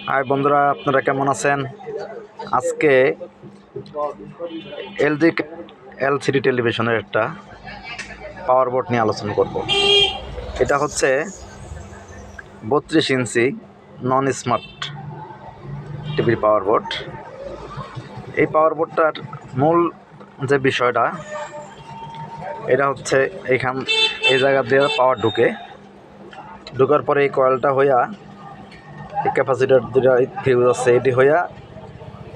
High বন্ধুরা, আপনারা কেমন আছেন? আজকে এলসিডি টেলিভিশনের একটা পাওয়ার বোর্ড নিয়ে আলোচনা করব। এটা হচ্ছে 32 ইঞ্চি নন স্মার্ট টিভির পাওয়ার বোর্ড। এই পাওয়ার বোর্ডটার মূল যে বিষয়টা, এটা হচ্ছে এই জায়গা দিয়ে পাওয়ার ঢুকার পরে এই কয়েলটা হইয়া এই ক্যাপাসিটার যেটা ফিউজ আছে এটি হইয়া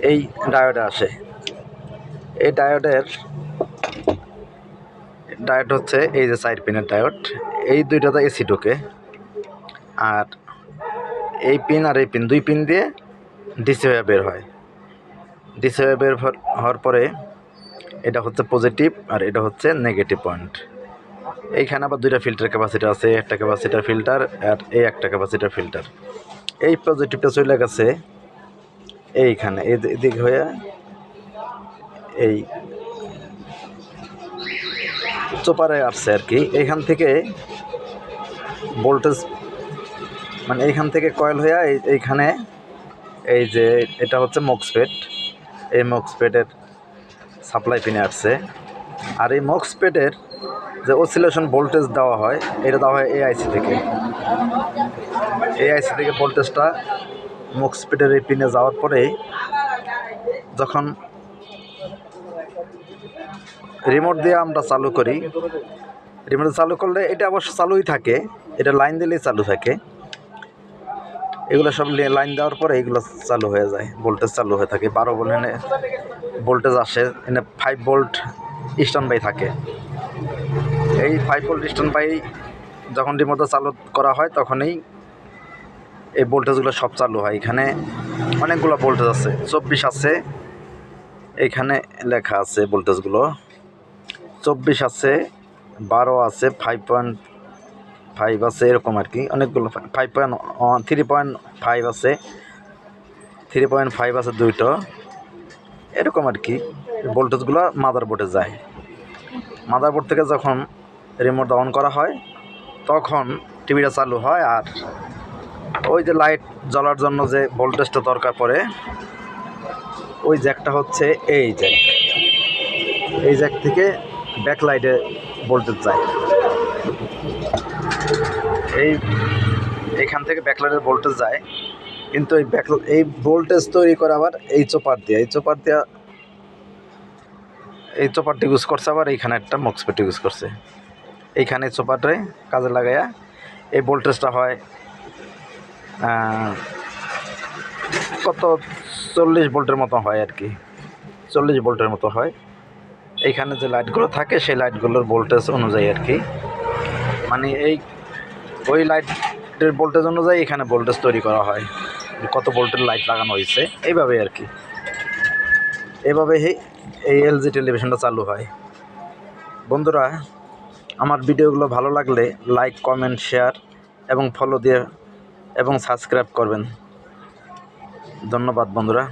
এই ডায়োডে আসে। এই ডায়োড হচ্ছে এই যে 4 পিনের ডায়োড, এই দুইটাতে এসি ঢোকে। আর এই পিন আর এই পিন, 2 পিন দিয়ে ডিসি হয়ে বের হয়। ডিসি হয়ে বের হওয়ার পরে এটা হচ্ছে পজিটিভ আর এটা হচ্ছে নেগেটিভ পয়েন্ট। এইখানে আবার 2টা ফিল্টার ক্যাপাসিটার আছে, একটা ক্যাপাসিটার ফিল্টার আর এই একটা ক্যাপাসিটার ফিল্টার। এই পজিটিভটা চলে গেছে এইখানে, এদিক হয়ে এই চোপারে আসছে আর কি। এইখান থেকে ভোল্টেজ, মানে এইখান থেকে কয়েল হয়ে এইখানে এই যে এটা হচ্ছে মক্সপেট, এই মক্সপেটের সাপ্লাই পিনে আসছে। আর এই মক্সপেটের যে অসিলেশন ভোল্টেজ দেওয়া হয়, এটা দেওয়া হয় এআইসি থেকে। এআইসি থেকে ভোল্টেজটা মক্সপেটের এই পিনে যাওয়ার পরে যখন রিমোট দিয়ে আমরা চালু করি, রিমোট চালু করলে এটা অবশ্য চালুই থাকে, এটা লাইন দিলেই চালু থাকে। এগুলো সব লাইন দেওয়ার পরে এগুলো চালু হয়ে যায়, ভোল্টেজ চালু হয়ে থাকে। 12 ভোল্ট এনে ভোল্টেজ আসে, এনে 5 ভোল্ট স্ট্যান্ড বাই থাকে। এই 5 ভোল্ট স্ট্যান্ড বাই যখন রিমোটে চালু করা হয় তখনই এই ভোল্টেজগুলো সব চালু হয়। এখানে অনেকগুলো ভোল্টেজ আছে, 24 আছে, এইখানে লেখা আছে ভোল্টেজগুলো। 24 আছে, 12 আছে, 5.5 আছে, এরকম আর কি। অনেকগুলো 3.5 আছে, 3.5 আছে 2টো, এরকম আর কি। ভোল্টেজগুলো মাদারবোর্ডে যায়। মাদারবোর্ড থেকে যখন রিমোট অন করা হয় তখন টিভিটা চালু হয়। আর ওই যে লাইট জ্বলার জন্য যে ভোল্টেজটা দরকার পড়ে, ওই জ্যাকটা হচ্ছে এই জ্যাক থেকে ব্যাকলাইটে ভোল্টেজ যায়। এইখান থেকে ব্যাকলাইটের ভোল্টেজ যায়, কিন্তু এই ভোল্টেজ তৈরি করে আবার এই চোপারটা ইউজ করছে। আবার এইখানে একটা মক্সপেট ইউজ করছে। এইখানে চোপারটাই কাজে লাগাইয়া এই ভোল্টেজটা হয় কত 40 ভোল্টের মতো হয় আর কি, 40 ভোল্টের মতো হয়। এইখানে যে লাইটগুলো থাকে সেই লাইটগুলোর ভোল্টেজ অনুযায়ী আর কি, মানে ওই লাইটের ভোল্টেজ অনুযায়ী এখানে ভোল্টেজ তৈরি করা হয়, কত ভোল্টের লাইট লাগানো হয়েছে, এইভাবেই আর কি। এইভাবেই এই এলজি টেলিভিশনটা চালু হয়। বন্ধুরা, আমার ভিডিওগুলো ভালো লাগলে লাইক, কমেন্ট, শেয়ার এবং ফলো দিয়ে এবং সাবস্ক্রাইব করবেন। ধন্যবাদ বন্ধুরা।